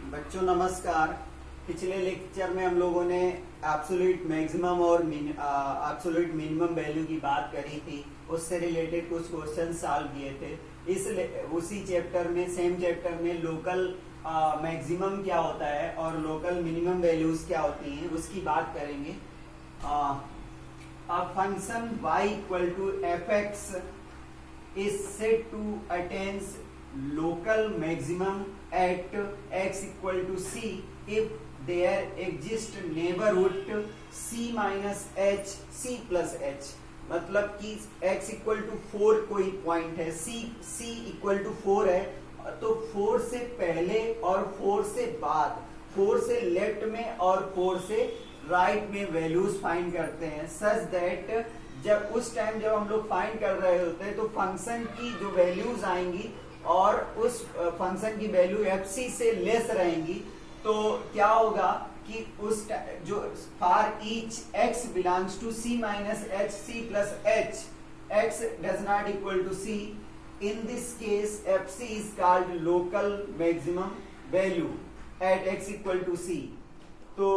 बच्चों नमस्कार। पिछले लेक्चर में हम लोगों ने एब्सोल्यूट मैक्सिमम और एब्सोल्यूट मिनिमम वैल्यू की बात करी थी। उससे रिलेटेड कुछ क्वेश्चन सॉल्व किए थे। उसी चैप्टर में सेम चैप्टर में लोकल मैक्सिमम क्या होता है और लोकल मिनिमम वैल्यूज क्या होती हैं उसकी बात करेंगे। A function y equal to fx is said to attains local maximum at x equal to c if there exists neighborhood c minus h c plus h। मतलब कि x equal to 4 कोई point है, c equal to 4 है, तो 4 से पहले और 4 से बाद, 4 से लेफ्ट में और 4 से राइट में वैल्यूज फाइंड करते हैं सच दैट जब उस टाइम जब हम लोग फाइंड कर रहे होते हैं तो फंक्शन की जो वैल्यूज आएंगी और उस फंक्शन की वैल्यू fc से लेस रहेंगी, तो क्या होगा कि उस जो for each x belongs to c minus H C plus H, x does not equal to c, in this case fc is called local maximum value at x equal to c। तो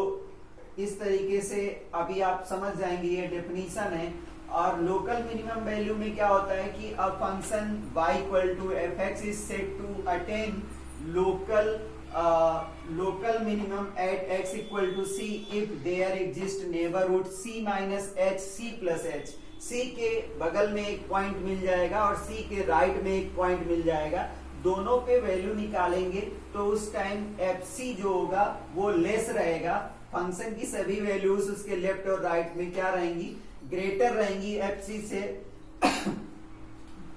इस तरीके से अभी आप समझ जाएंगे, ये definition है। और लोकल मिनिमम वैल्यू में क्या होता है कि a function y equal to F X is set to attain local minimum at x equal to c if there exist neighbourhood c minus H C plus H. c के बगल में एक point मिल जाएगा और c के right में एक point मिल जाएगा, दोनों पे वैल्यू निकालेंगे तो उस टाइम fc जो होगा वो लेस रहेगा। फंक्शन की सभी वैल्यूज उसके लेफ्ट और राइट में क्या रहेंगी, ग्रेटर रहेंगी fc से।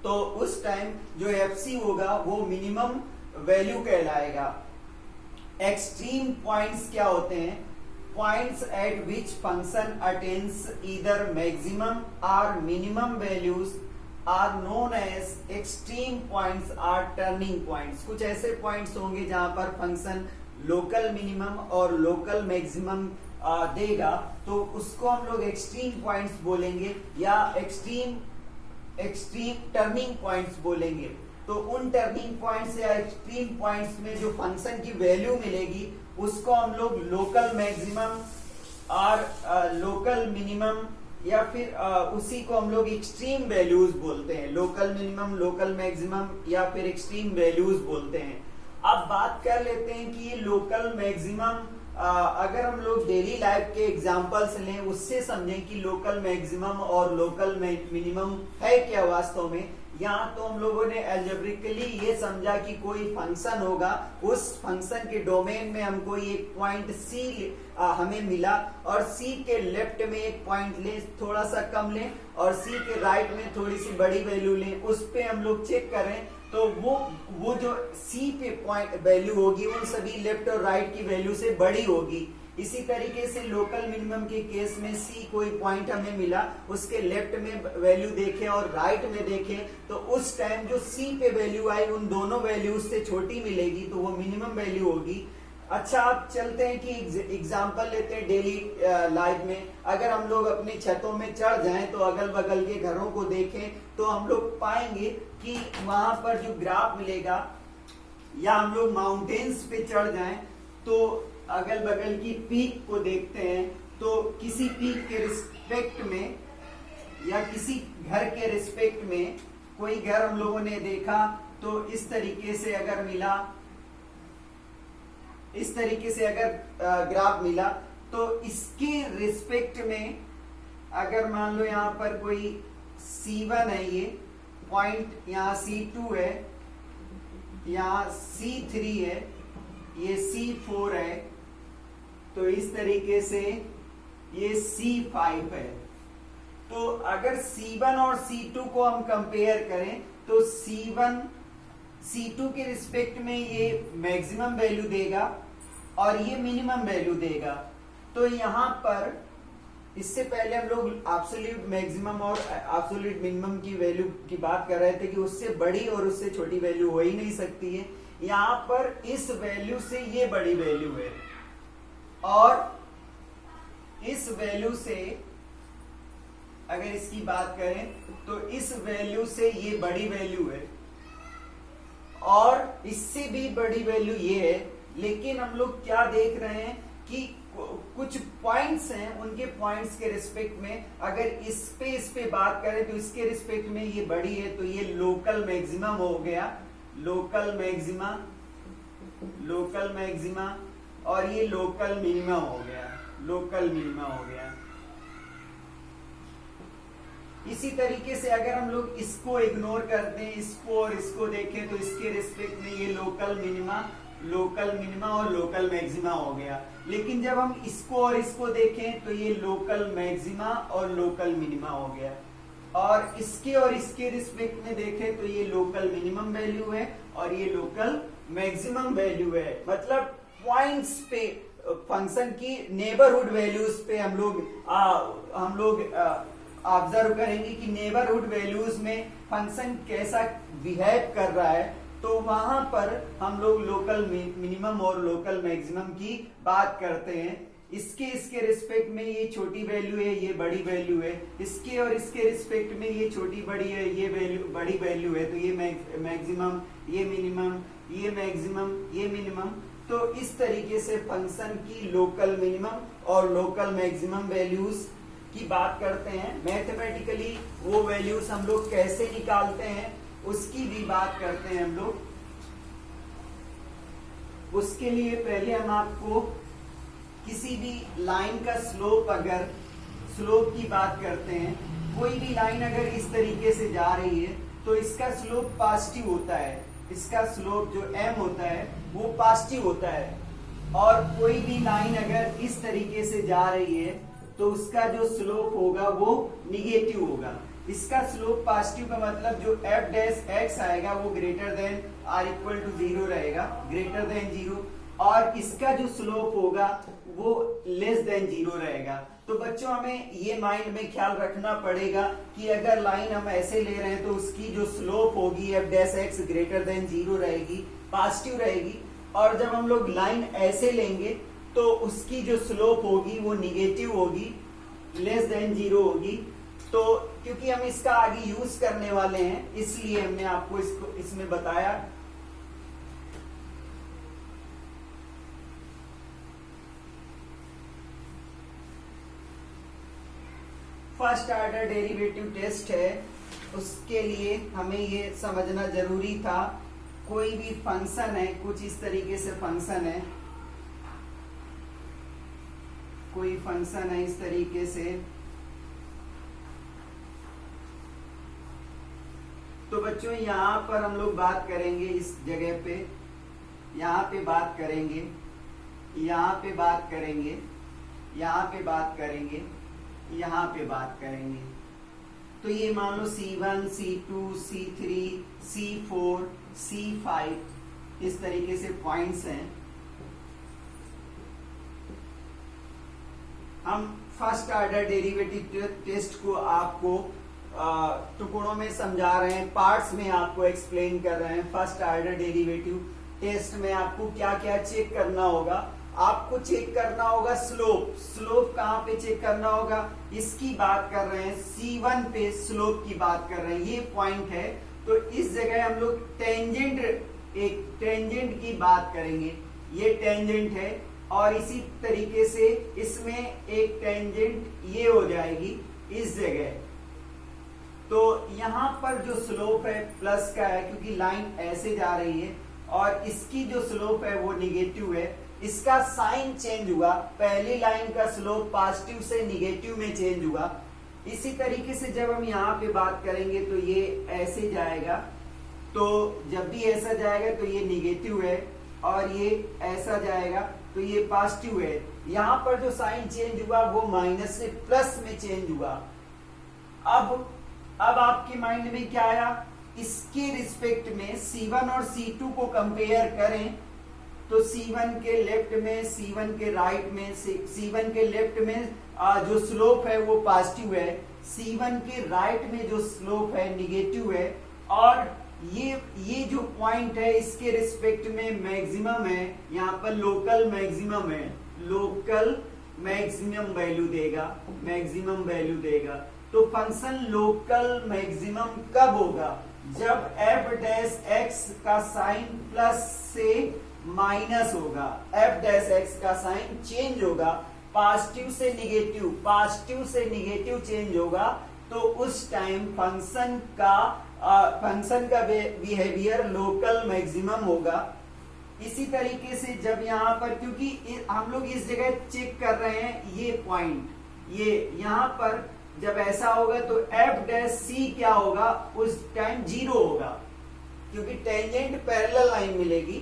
तो उस टाइम जो fc होगा वो मिनिमम वैल्यू कहलाएगा। एक्सट्रीम पॉइंट्स क्या होते हैं, points at which function attains either maximum और minimum values are known as extreme points or turning points. कुछ ऐसे पॉइंट्स होंगे जहां पर फंक्शन लोकल मिनिमम और लोकल मैक्सिमम देगा, तो उसको हम लोग एक्सट्रीम पॉइंट्स बोलेंगे या एक्सट्रीम टर्निंग पॉइंट्स बोलेंगे। तो उन टर्निंग पॉइंट्स या एक्सट्रीम पॉइंट्स में जो फंक्शन की वैल्यू मिलेगी उसको हम लोग लोकल मैक्सिमम और लोकल मिनिमम या फिर उसी को हम लोग एक्सट्रीम वैल्यूज बोलते हैं। लोकल मिनिमम, लोकल मैक्सिमम या फिर एक्सट्रीम वैल्यूज बोलते हैं। अब बात कर लेते हैं कि ये लोकल मैक्सिमम अगर हम लोग डेली लाइफ के एग्जांपल्स लें उससे समझें कि लोकल मैक्सिमम और लोकल मिनिमम है क्या वास्तव में। यहाँ तो हम लोगों ने अलजेब्रिकली ये समझा कि कोई फंक्शन होगा, उस फंक्शन के डोमेन में हमको एक पॉइंट c हमें मिला और c के लेफ्ट में एक पॉइंट लें, थोड़ा सा कम लें, और c के राइट में थोड़ी सी बड़ी वैल्यू लें, उस पे हम लोग चेक करें तो वो जो c पे पॉइंट वैल्यू होगी उन सभी लेफ्ट और राइट की वैल्यू से बड़ी होगी। इसी तरीके से लोकल मिनिमम के केस में c कोई पॉइंट हमें मिला, उसके लेफ्ट में वैल्यू देखें और राइट में देखें तो उस टाइम जो c पे वैल्यू आई उन दोनों वैल्यूज से छोटी मिलेगी, तो वो मिनिमम वैल्यू होगी। अच्छा, आप चलते हैं कि एग्जांपल लेते हैं डेली लाइफ में। अगर हम लोग अपनी छतों में चढ़ जाएं तो अगल बगल के घरों को देखें तो हम लोग पाएंगे कि वहां पर जो ग्राफ मिलेगा, या हम लोग माउंटेन्स पे चढ़ जाएं तो अगल बगल की पीक को देखते हैं तो किसी पीक के रिस्पेक्ट में या किसी घर के रिस्पेक्ट में कोई घर हम लोगों ने देखा तो इस तरीके से अगर मिला, इस तरीके से अगर ग्राफ मिला तो इसके रिस्पेक्ट में अगर मान लो यहाँ पर कोई C1 है, ये पॉइंट यहाँ C2 है, यहाँ C3 है, ये C4 है, तो इस तरीके से ये C5 है। तो अगर C1 और C2 को हम कंपेयर करें तो C1 C2 के रिस्पेक्ट में ये मैक्सिमम वैल्यू देगा और ये मिनिमम वैल्यू देगा। तो यहाँ पर इससे पहले हम लोग एब्सोल्यूट मैक्सिमम और एब्सोल्यूट मिनिमम की वैल्यू की बात कर रहे थे कि उससे बड़ी और उससे छोटी वैल्यू हो ही नहीं सकती है। यहाँ पर इस वैल्यू से ये बड़ी वैल्यू है और इस वैल्यू से अगर इसकी बात करें तो इस वैल्यू से ये बड़ी वैल्यू है और इससे भी बड़ी वैल्यू ये है। लेकिन हम लोग क्या देख रहे हैं कि कुछ पॉइंट्स हैं, उनके पॉइंट्स के रिस्पेक्ट में अगर इस पे बात करें तो इसके रिस्पेक्ट में ये बड़ी है, तो ये लोकल मैक्सिमम हो गया, लोकल मैक्सिमा, और ये लोकल मिनिमम हो गया, लोकल मिनिमम हो गया। इसी तरीके से अगर हम लोग इसको इग्नोर करते हैं, इसको और इसको देखें, तो इसके रिस्पेक्ट में ये लोकल मिनिमा और लोकल मैक्सिमा हो गया। लेकिन जब हम इसको और इसको देखें तो ये लोकल मैक्सिमा और लोकल मिनिमा हो गया, और इसके और इसके रिस्पेक्ट में देखें तो ये लोकल मिनिमम वैल्यू है और ये लोकल मैक्सिमम वैल्यू है। मतलब पॉइंट्स पे फंक्शन की नेबरहुड वैल्यूज पे हम लोग ऑब्जर्व करेंगे कि नेबरहुड वैल्यूज में फंक्शन कैसा बिहेव कर रहा है, तो वहां पर हम लोग लोकल मिनिमम और लोकल मैक्सिमम की बात करते हैं। इसके रिस्पेक्ट में ये छोटी वैल्यू है, ये बड़ी वैल्यू है, इसके और इसके रिस्पेक्ट में ये छोटी बड़ी है, ये वैल्यू बड़ी वैल्यू है, तो ये मैक्सिमम, ये मिनिमम, ये मैक्सिमम, ये मिनिमम। तो इस तरीके से फंक्शन की लोकल मिनिमम और लोकल मैक्सिमम वैल्यूज की बात करते हैं। मैथमेटिकली वो वैल्यूज हम लोग कैसे निकालते हैं उसकी भी बात करते हैं हम लोग। उसके लिए पहले हम आपको किसी भी लाइन का स्लोप, अगर स्लोप की बात करते हैं, कोई भी लाइन अगर इस तरीके से जा रही है तो इसका स्लोप पॉजिटिव होता है, इसका स्लोप जो m होता है वो पॉजिटिव होता है। और कोई भी लाइन अगर इस तरीके से जा रही है तो उसका जो स्लोप होगा वो निगेटिव होगा। इसका स्लोप पॉजिटिव का मतलब जो f डैश x आएगा वो greater than r equal to 0 रहेगा, ग्रेटर देन 0, और इसका जो स्लोप होगा वो लेस देन 0 रहेगा। तो बच्चों हमें ये माइंड में ख्याल रखना पड़ेगा कि अगर लाइन हम ऐसे ले रहे हैं तो उसकी जो स्लोप होगी f dash x greater than 0 रहेगी, पॉजिटिव रहेगी, और जब हम लोग लाइन ऐसे लेंगे तो उसकी जो स्लोप होगी वो निगेटिव होगी, लेस देन 0 होगी। तो क्योंकि हम इसका आगे यूज करने वाले हैं इसलिए हमने आपको इसको इसमें बताया। फर्स्ट ऑर्डर डेरिवेटिव टेस्ट है, उसके लिए हमें ये समझना जरूरी था। कोई भी फंक्शन है, कुछ इस तरीके से फंक्शन है, कोई फंक्शन है इस तरीके से, तो बच्चों यहाँ पर हम लोग बात करेंगे, इस जगह पे यहाँ पे बात करेंगे, यहाँ पे बात करेंगे, यहाँ पे बात करेंगे, यहाँ पे बात करेंगे। तो ये मान लो C1, C2, C3, C4, C5 इस तरीके से पॉइंट्स हैं। हम फर्स्ट ऑर्डर डेरिवेटिव टेस्ट को आपको टुकड़ों में समझा रहे हैं, पार्ट्स में आपको एक्सप्लेन कर रहे हैं। फर्स्ट ऑर्डर डेरिवेटिव टेस्ट में आपको क्या क्या चेक करना होगा, आपको चेक करना होगा स्लोप। स्लोप कहाँ पे चेक करना होगा, इसकी बात कर रहे हैं, C1 पे स्लोप की बात कर रहे हैं, ये पॉइंट है। तो इस जगह हम लोग टेंजेंट, एक टेंजेंट की बात करेंगे, ये टेंजेंट है, और इसी तरीके से इसमें एक टेंजेंट ये हो जाएगी इस जगह। तो यहाँ पर जो स्लोप है प्लस का है क्योंकि लाइन ऐसे जा रही है, और इसकी जो स्लोप है वो निगेटिव है। इसका साइन चेंज हुआ, पहली लाइन का स्लोप पॉजिटिव से निगेटिव में चेंज हुआ। इसी तरीके से जब हम यहाँ पे बात करेंगे तो ये ऐसे जाएगा, तो जब भी ऐसा जाएगा तो ये निगेटिव है, और ये ऐसा जाएगा तो ये पॉजिटिव है। यहाँ पर जो साइन चेंज हुआ वो माइनस से प्लस में चेंज हुआ। अब आपके माइंड में क्या आया, इसके रिस्पेक्ट में C1 और C2 को कंपेयर करें तो C1 के लेफ्ट में, C1 के राइट में, C1 के लेफ्ट में जो स्लोप है वो पॉजिटिव है, C1 के राइट में जो स्लोप है निगेटिव है, और ये जो पॉइंट है इसके रिस्पेक्ट में मैक्सिमम है, यहाँ पर लोकल मैक्सिमम है, लोकल मैक्सिमम वैल्यू देगा, मैक्सिमम वैल्यू देगा। तो फंक्शन लोकल मैक्सिमम कब होगा, जब f डैश x का साइन प्लस से माइनस होगा, एफ डैश एक्स का साइन चेंज होगा, पॉजिटिव से निगेटिव चेंज होगा, तो उस टाइम फंक्शन का बिहेवियर लोकल मैक्सिमम होगा। इसी तरीके से जब यहाँ पर, क्योंकि हम लोग इस जगह चेक कर रहे हैं ये पॉइंट, ये यहाँ पर जब ऐसा होगा तो एफ डैश सी क्या होगा, उस टाइम 0 होगा, क्योंकि टेंजेंट पैरेलल लाइन मिलेगी।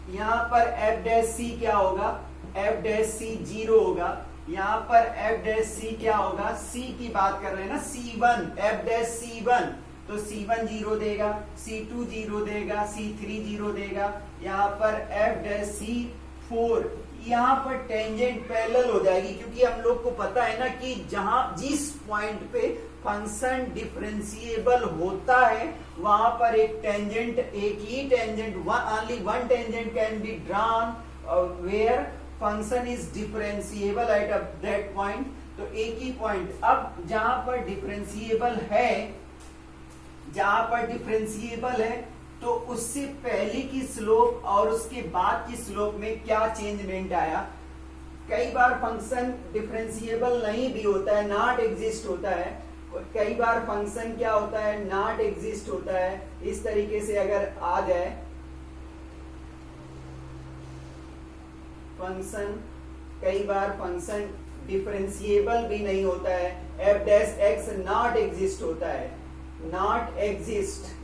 यहाँ पर एफ डैश सी क्या होगा, एफ डैश सी 0 होगा। यहाँ पर एफ डैश सी क्या होगा, सी की बात कर रहे हैं ना, C1, एफ डैश C1, तो C1 0 देगा, C2 0 देगा, C3 0 देगा। यहाँ पर एफ डैश C4, यहाँ पर टेंजेंट पैरेलल हो जाएगी, क्योंकि हम लोग को पता है ना कि जिस पॉइंट पे फंक्शन डिफरेंशिएबल होता है वहां पर एक ही tangent only one tangent can be drawn where function is differentiable at that point. तो एक ही पॉइंट, अब जहां पर डिफरेंशिएबल है तो उससे पहले की स्लोप और उसके बाद की स्लोप में क्या चेंजमेंट आया। कई बार फंक्शन डिफरेंशिएबल नहीं भी होता है, नॉट एग्जिस्ट होता है, और कई बार फंक्शन क्या होता है, नॉट एग्जिस्ट होता है। इस तरीके से अगर आ जाए फंक्शन, कई बार फंक्शन डिफरेंशिएबल भी नहीं होता है, F dash x not exist होता है, नॉट एग्जिस्ट,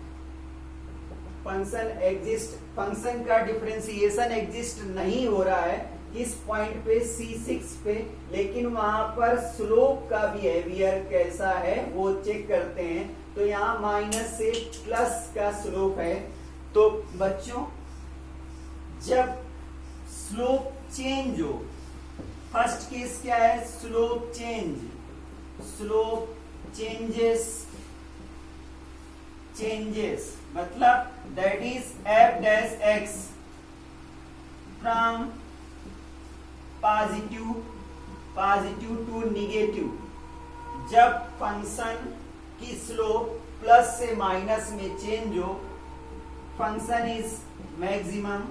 फंक्शन का डिफरेंशिएशन एग्जिस्ट नहीं हो रहा है इस पॉइंट पे C6 पे, लेकिन वहां पर स्लोप का बिहेवियर कैसा है वो चेक करते हैं। तो यहाँ माइनस से प्लस का स्लोप है। तो बच्चों जब स्लोप चेंज हो, फर्स्ट केस क्या है, स्लोप चेंजेस मतलब that is f dash x from positive to negative. जब फंक्शन की स्लोप प्लस से माइनस में चेंज हो, function is maximum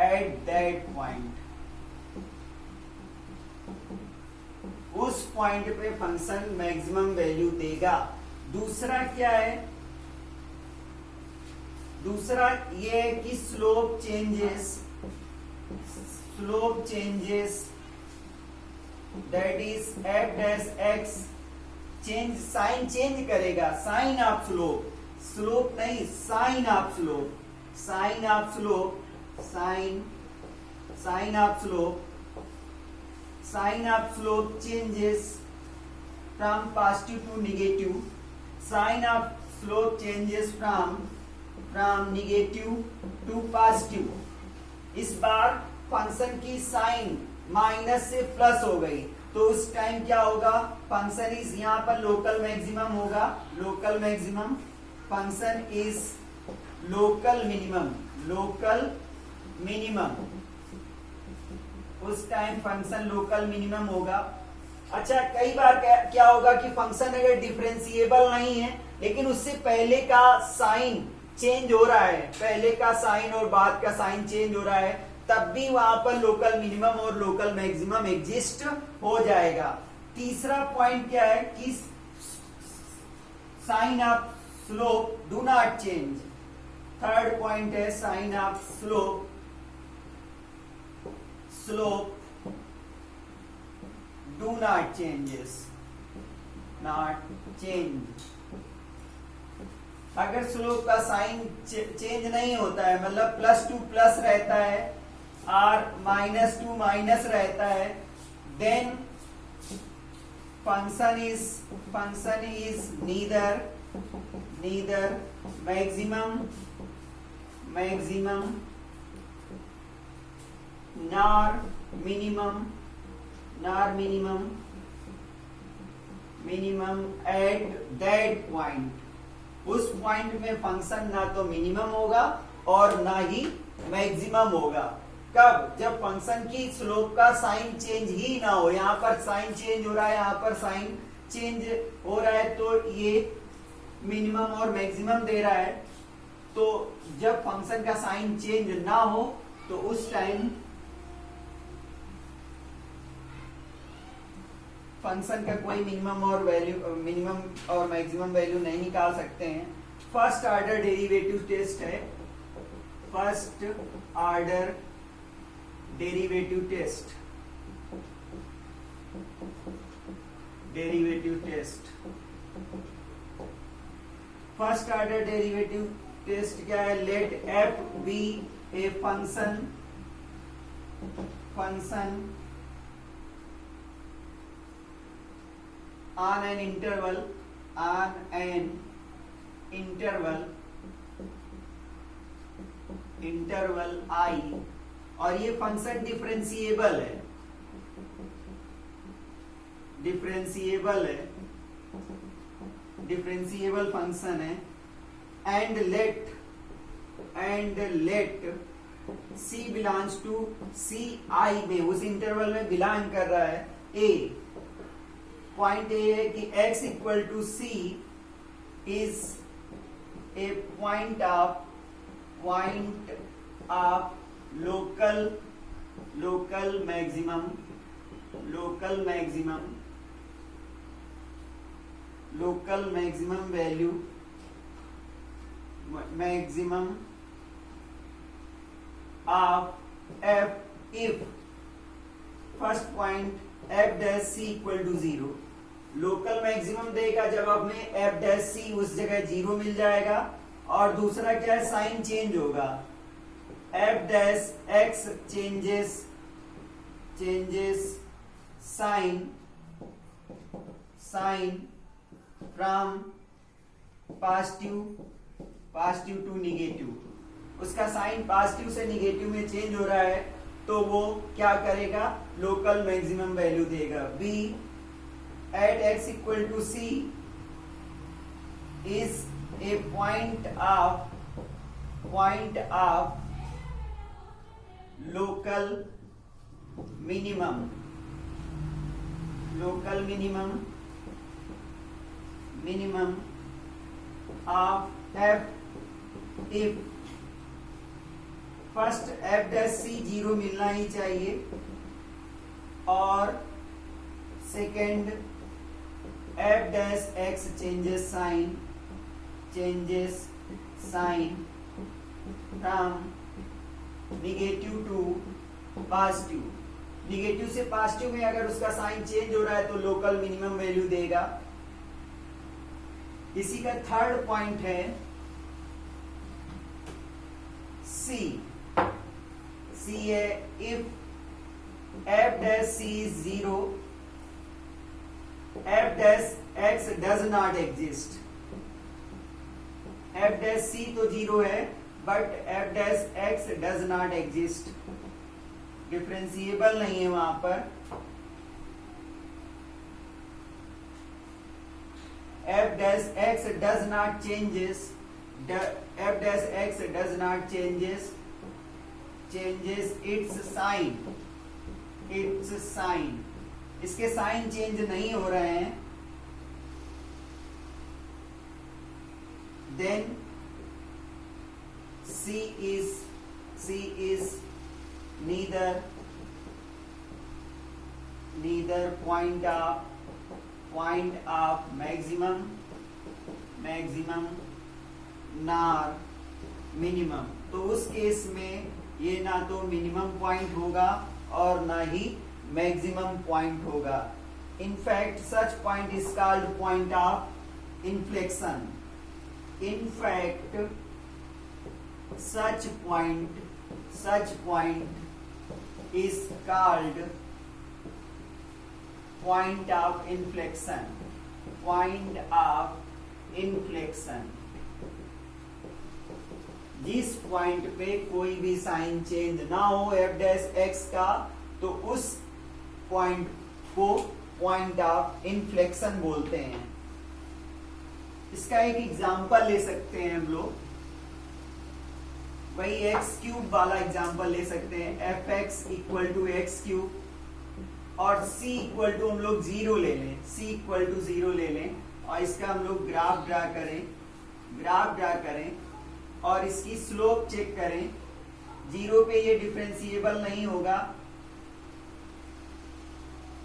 at that point. उस पॉइंट पे फंक्शन मैक्सिमम वैल्यू देगा। दूसरा क्या है, दूसरा ये है कि slope changes that is f dash x change, sign change करेगा, साइन ऑफ स्लोप नहीं, sign of slope changes from positive to negative, sign of slope changes from negative to positive. इस बार फंक्शन की साइन माइनस से plus हो गई, तो उस टाइम क्या होगा, फंक्शन इज, यहाँ पर लोकल मैक्सिमम होगा, local maximum, function is local minimum, उस टाइम फंक्शन लोकल मिनिमम होगा। अच्छा, कई बार क्या होगा कि फंक्शन अगर डिफरेंशिएबल नहीं है लेकिन उससे पहले का साइन चेंज हो रहा है, पहले का साइन और बाद का साइन चेंज हो रहा है, तब भी वहां पर लोकल मिनिमम और लोकल मैक्सिमम एग्जिस्ट हो जाएगा। तीसरा पॉइंट क्या है कि sign of slope do not change. Third point है sign of slope do not change. अगर स्लोप का साइन चेंज नहीं होता है, मतलब प्लस टू प्लस रहता है और माइनस टू माइनस रहता है, then function is neither maximum nor minimum at that point. उस पॉइंट में फंक्शन ना तो मिनिमम होगा और ना ही मैक्सिमम होगा। कब? जब फंक्शन की स्लोप का साइन चेंज ही ना हो। यहाँ पर साइन चेंज हो रहा है, यहाँ पर साइन चेंज हो रहा है, तो ये मिनिमम और मैक्सिमम दे रहा है। तो जब फंक्शन का साइन चेंज ना हो तो उस टाइम फंक्शन का कोई मिनिमम और मैक्सिमम वैल्यू नहीं निकाल सकते हैं। फर्स्ट ऑर्डर डेरिवेटिव टेस्ट है, first order derivative test, first order derivative test क्या है? Let f be a function on an interval I, और ये फंक्शन डिफरेंशिएबल है, डिफरेंशिएबल फंक्शन है। And let C belongs to C I में, उस इंटरवल में बिलोंग कर रहा है A। पॉइंट ए है कि x equal to C is a point of local maximum value of f if first point f dash c equal to 0। Local maximum देगा जब हमें f डैश c उस जगह 0 मिल जाएगा। और दूसरा क्या है? साइन चेंज होगा, f dash x changes sign from positive to negative. उसका साइन पॉजिटिव से निगेटिव में चेंज हो रहा है तो वो क्या करेगा? लोकल मैक्सिमम वैल्यू देगा। b at x equal to c is a point of local minimum of f if first f dash c 0 मिलना ही चाहिए, और second f dash x changes sign from negative to positive. Negative से positive में अगर उसका sign change हो रहा है तो लोकल मिनिमम वैल्यू देगा। इसी का थर्ड पॉइंट है C है if f dash c is 0, f dash x does not exist। f dash c तो 0 है but f dash x does not exist, differentiable नहीं है वहां पर। f dash x does not changes its sign, इसके sign change नहीं हो रहे हैं। Then C is neither point of maximum nor minimum. तो उस केस में ये ना तो मिनिमम पॉइंट होगा और ना ही मैक्सिमम पॉइंट होगा। In fact such point is called point of inflection. In fact such point is called point of inflection. जिस पॉइंट पे कोई भी साइन चेंज ना हो f डैश x का, तो उस पॉइंट को पॉइंट ऑफ इन्फ्लेक्शन बोलते हैं। इसका एक एग्जांपल ले सकते हैं हम लोग, वही एक्स क्यूब वाला एग्जांपल ले सकते हैं। F x equal to x cube और c इक्वल टू हम लोग 0 ले लें, c इक्वल टू 0 ले लें और इसका हम लोग ग्राफ ड्रा करें। और इसकी स्लोप चेक करें। 0 पे ये डिफरेंशिएबल नहीं होगा,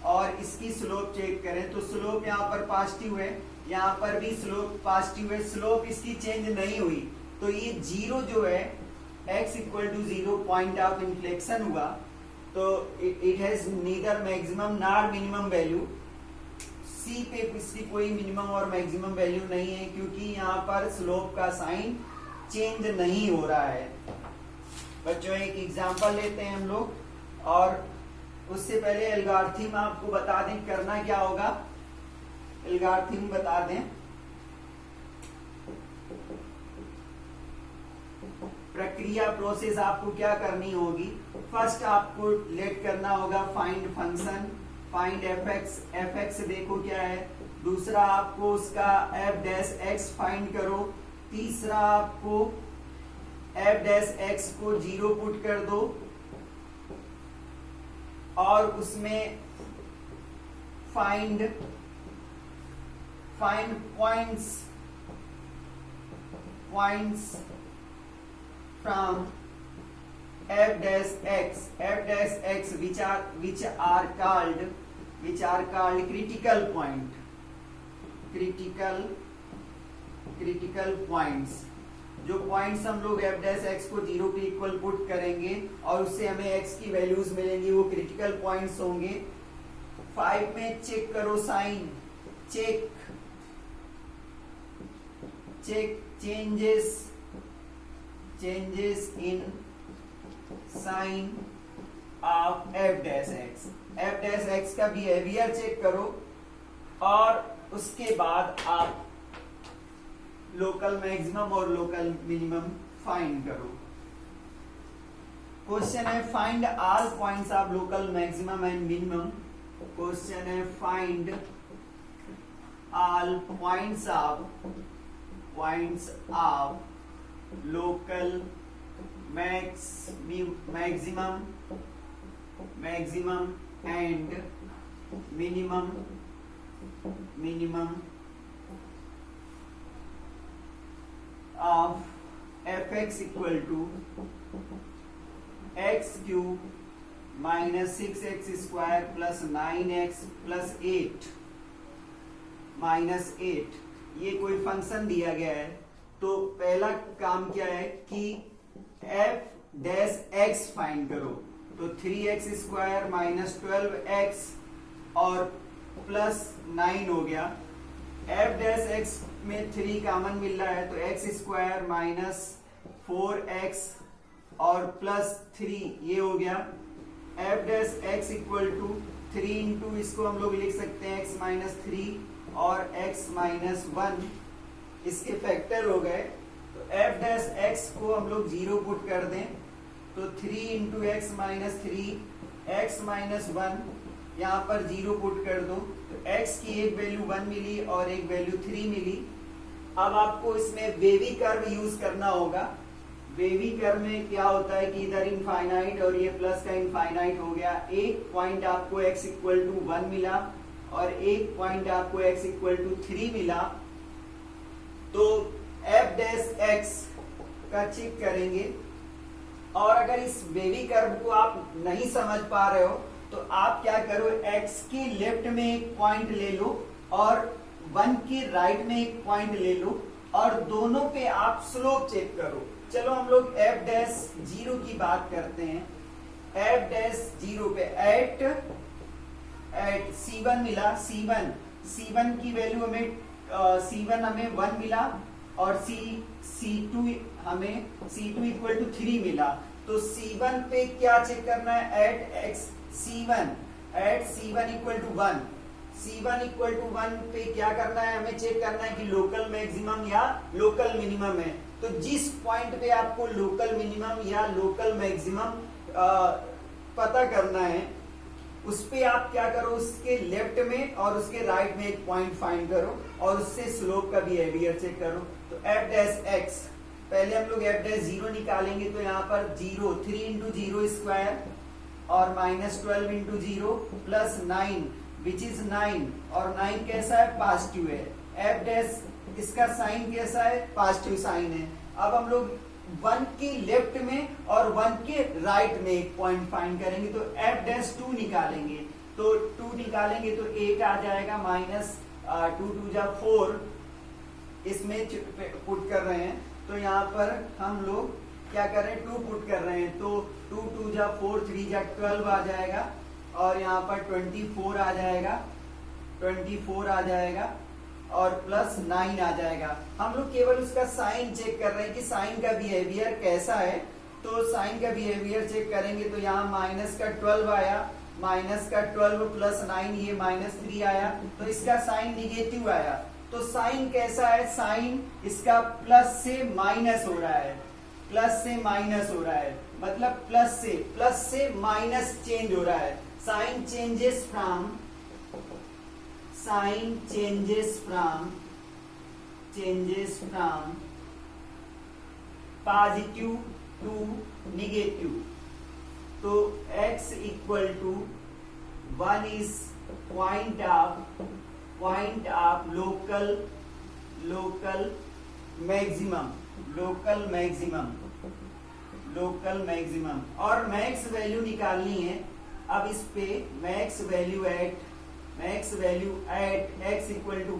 और इसकी स्लोप चेक करें तो स्लोप यहाँ पर पॉजिटिव है, यहाँ पर भी स्लोप पॉजिटिव है, स्लोप इसकी चेंज नहीं हुई, तो ये 0 जो है x equal to 0 point of inflection हुआ, तो it has neither maximum nor minimum value. C पे इसकी कोई मिनिमम और मैक्सिमम वैल्यू नहीं है, क्योंकि यहाँ पर स्लोप का साइन चेंज नहीं हो रहा है। बच्चों एक एग्जांपल लेते हैं हम लोग, और उससे पहले एल्गोरिथम आपको बता दें करना क्या होगा। एल्गोरिथम बता दें, प्रक्रिया प्रोसेस आपको क्या करनी होगी। फर्स्ट आपको लेट करना होगा find function, find F x देखो क्या है। दूसरा आपको उसका एफ डैश एक्स फाइंड करो। तीसरा आपको एफ डैश एक्स को 0 पुट कर दो, और उसमें find points from f dash x which are called critical points। जो पॉइंट्स हम लोग f डैश x को 0 के इक्वल पुट करेंगे और उससे हमें x की वैल्यूज मिलेंगी, वो क्रिटिकल पॉइंट्स होंगे। 5 में चेक करो sign, check changes in sign of f dash x का बिहेवियर चेक करो, और उसके बाद आप लोकल मैक्सिमम और लोकल मिनिमम फाइंड करो। क्वेश्चन है find all points of local maximum and minimum. Question है find all points of local maximum and minimum of fx equal to x cube minus 6x square plus 9x plus 8 minus 8। ये कोई function दिया गया है, तो पहला काम क्या है कि f डैश x फाइंड करो। तो 3x स्क्वायर माइनस 12x और प्लस 9 हो गया। f डैश x में 3 कॉमन मिल रहा है, तो x स्क्वायर माइनस 4x और प्लस 3 ये हो गया। f dash x equal to 3 into इसको हम लोग लिख सकते हैं x माइनस 3 और x माइनस 1, इसके फैक्टर हो गए। तो f डैश x को हम लोग 0 पुट कर दें, तो 3 into x minus 3 x minus 1 यहाँ पर 0 पुट कर दो, तो x की एक वैल्यू 1 मिली और एक वैल्यू 3 मिली। अब आपको इसमें वेवी कर्व यूज करना होगा। वेवी कर्व में क्या होता है कि इधर इनफाइनाइट और ये प्लस का इनफाइनाइट हो गया। एक पॉइंट आपको x इक्वल टू 1 मिला और एक पॉइंट आपको x इक्वल टू 3 मिला। तो f डैश x का चेक करेंगे, और अगर इस वेवी कर्व को आप नहीं समझ पा रहे हो तो आप क्या करो, x के लेफ्ट में एक पॉइंट ले लो और 1 के राइट में एक पॉइंट ले लो, और दोनों पे आप स्लोप चेक करो। चलो हम लोग f डैश 0 की बात करते हैं। f डैश 0 पे एट c1 मिला। c1 की वैल्यू हमें c1 हमें 1 मिला और c2 हमें c2 इक्वल टू 3 मिला। तो c1 पे क्या चेक करना है, at c1 equal to 1। c1 equal to 1 पे क्या करना है, हमें चेक करना है कि लोकल मैक्सिमम या लोकल मिनिमम है। तो जिस पॉइंट पे आपको लोकल मिनिमम या लोकल मैक्सिमम पता करना है, उस पे आप क्या करो, उसके लेफ्ट में और उसके राइट में एक पॉइंट फाइंड करो और उससे स्लोप का बिहेवियर चेक करो। तो f डैश x, पहले हम लोग f डैश 0 निकालेंगे, तो यहाँ पर 0 3 इंटू 0 स्क्वायर और minus 12 into 0 plus 9 which is 9, और 9 कैसा है, पॉजिटिव है। f डैश इसका साइन कैसा है, पॉजिटिव साइन है। अब हम लोग 1 के लेफ्ट में और 1 के राइट में एक पॉइंट फाइंड करेंगे, तो f'2 निकालेंगे, तो 2 निकालेंगे तो 8 आ जाएगा, माइनस 2 2 जा 4 इसमें पुट कर रहे हैं, तो यहाँ पर हम लोग क्या कर रहे हैं, 2 पुट कर रहे हैं, तो 2 2 जा 4 3 जा 12 आ जाएगा, और यहाँ पर 24 आ जाएगा, 24 आ जाएगा और प्लस 9 आ जाएगा। हम लोग केवल उसका साइन चेक कर रहे हैं कि साइन का बिहेवियर कैसा है, तो साइन का बिहेवियर चेक करेंगे, तो यहाँ माइनस का 12 आया, माइनस का 12 प्लस 9 ये -3 आया, तो इसका साइन निगेटिव आया। तो साइन कैसा है, साइन इसका प्लस से माइनस हो रहा है, प्लस से माइनस हो रहा है, मतलब प्लस से माइनस चेंज हो रहा है। Sign changes from positive to negative, तो x equal to 1 is point of local maximum, और मैक्स वैल्यू निकालनी है। अब इस पे max value at x equal to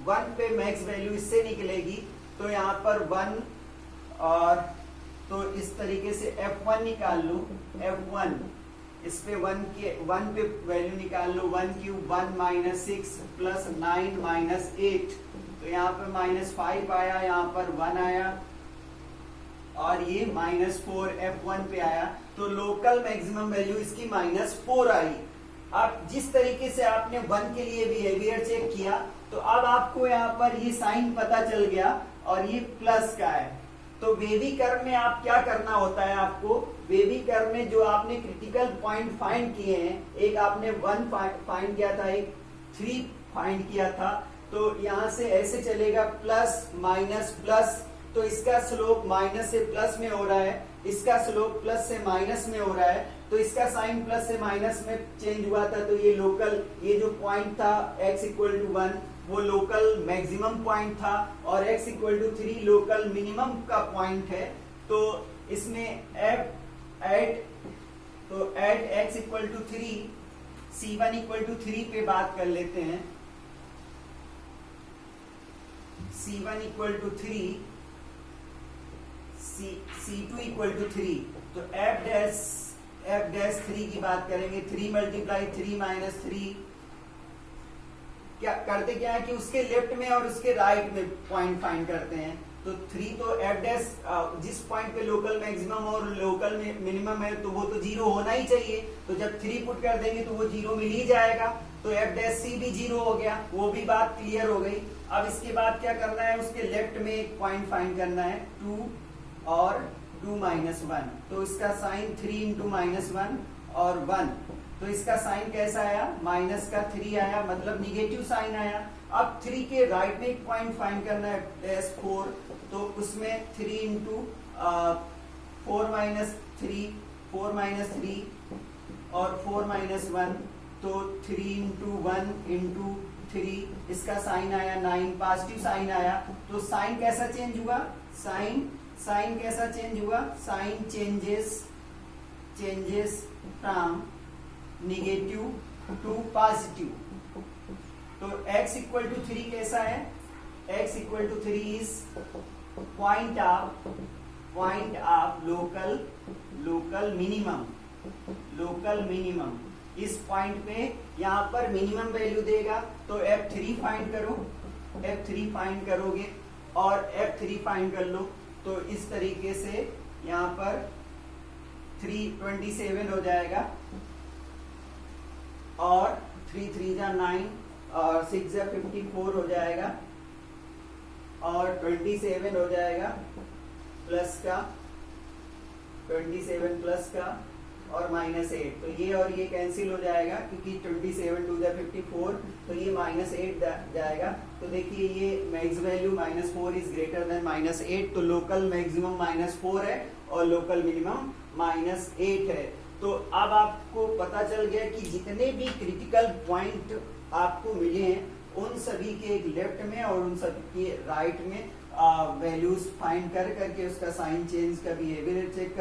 1 पे मैक्स वैल्यू इससे निकलेगी, तो यहाँ पर 1, और तो इस तरीके से f1 निकाल लो, f1 इस पे 1 पे वैल्यू निकाल लो, 1 क्यूब 1 माइनस 6 प्लस 9 माइनस 8, तो यहाँ पे -5 आया, यहाँ पर 1 आया, और ये -4 f1 पे आया, तो लोकल मैक्सिमम वैल्यू इसकी -4 आई। अब जिस तरीके से आपने 1 के लिए बिहेवियर चेक किया, तो अब आपको यहाँ पर ये साइन पता चल गया और ये प्लस का है। तो वेवी कर्व में आप क्या करना होता है, आपको वेवी कर्व में जो आपने क्रिटिकल पॉइंट फाइंड किए हैं, एक आपने 1 फाइंड किया था, एक 3 फाइंड किया था, तो यहाँ से ऐसे चलेगा प्लस माइनस प्लस, तो इसका स्लोप माइनस से प्लस में हो रहा है, इसका स्लोप प्लस से माइनस में हो रहा है, तो इसका साइन प्लस से माइनस में चेंज हुआ था, तो ये लोकल, ये जो पॉइंट था x इक्वल टू 1 वो लोकल मैक्सिमम पॉइंट था, और x equal to 3 local minimum का पॉइंट है। तो इसमें at x equal to 3, c1 equal to 3 पे बात कर लेते हैं, c1 equal to 3, c2 equal to 3, तो f' 3 की बात करेंगे, 3 मल्टीप्लाई 3 माइनस 3, क्या करते क्या है कि उसके लेफ्ट में और उसके राइट में पॉइंट फाइंड करते हैं, तो 3 तो f' जिस पॉइंट पे लोकल मैक्सिमम और लोकल मिनिमम है, तो वो तो 0 होना ही चाहिए, तो जब 3 पुट कर देंगे तो वो 0 मिल ही जाएगा, तो f' भी 0 हो गया, वो भी बात क्लियर हो गई। अब इसके बाद क्या करना है, उसके लेफ्ट में एक पॉइंट फाइंड करना है, 2 और 2 माइनस 1, तो इसका साइन 3 इंटू -1 और 1, तो इसका साइन कैसा आया, माइनस का 3 आया, मतलब निगेटिव साइन आया। अब 3 के राइट में एक पॉइंट फाइंड करना है, -4, तो उसमें 3 इंटू 4 माइनस 3 और 4 माइनस 1, तो 3 इंटू 1 इंटू 3, इसका साइन आया 9, पॉजिटिव साइन आया। तो साइन कैसा चेंज हुआ, साइन कैसा चेंज हुआ, sign changes from negative to positive. तो x इक्वल टू 3 कैसा है, x equal to 3 is point of local minimum. इस पॉइंट पे यहाँ पर मिनिमम वैल्यू देगा, तो f3 फाइंड करोगे और f3 फाइंड कर लो, तो इस तरीके से यहाँ पर 327 हो जाएगा, और 3 3 जा 9 और 6 जा 54 हो जाएगा, और 27 हो जाएगा प्लस का 27 प्लस का और -8, तो ये और ये कैंसिल हो जाएगा, क्योंकि 27 2 जा 54, तो ये -8 जाएगा। तो देखिए ये max value -4 is greater than -8, तो लोकल मैक्सिमम -4 है और लोकल मिनिमम -8 है। तो अब आपको पता चल गया कि जितने भी क्रिटिकल पॉइंट आपको मिले हैं, उन सभी के एक लेफ्ट में और उन सभी के राइट में वैल्यूज फाइंड कर करके उसका साइन चेंज का बिहेवियर चेक